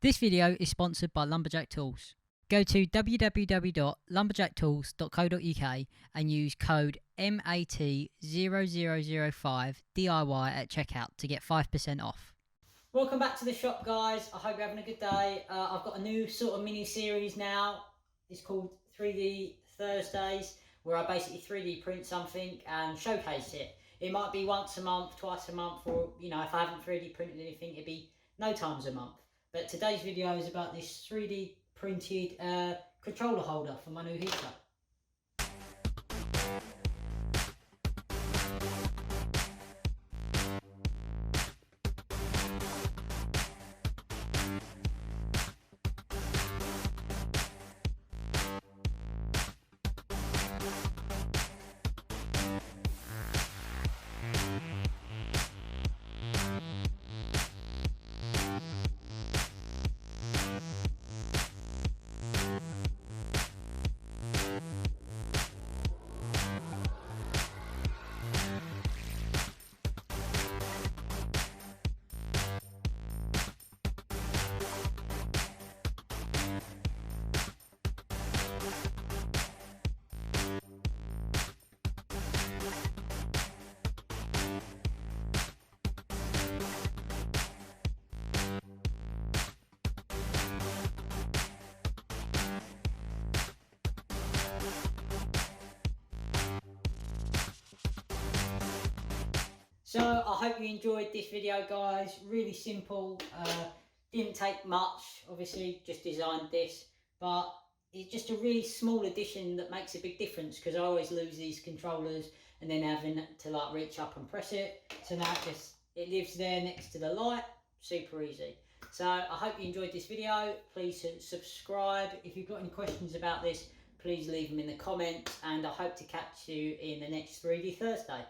This video is sponsored by Lumberjack Tools. Go to www.lumberjacktools.co.uk and use code MAT0005 DIY at checkout to get 5% off. Welcome back to the shop, guys. I hope you're having a good day. I've got a new sort of mini series now. It's called 3D Thursdays, where I basically 3D print something and showcase it. It might be once a month, twice a month, or if I haven't 3D printed anything, it'd be no times a month. But today's video is about this 3D printed controller holder for my new heater. So I hope you enjoyed this video, guys. Really simple, didn't take much, obviously just designed this, but it's just a really small addition that makes a big difference, because I always lose these controllers and then having to reach up and press it. So now it lives there next to the light, super easy. So I hope you enjoyed this video. Please subscribe. If you've got any questions about this, please leave them in the comments, and I hope to catch you in the next 3D Thursday.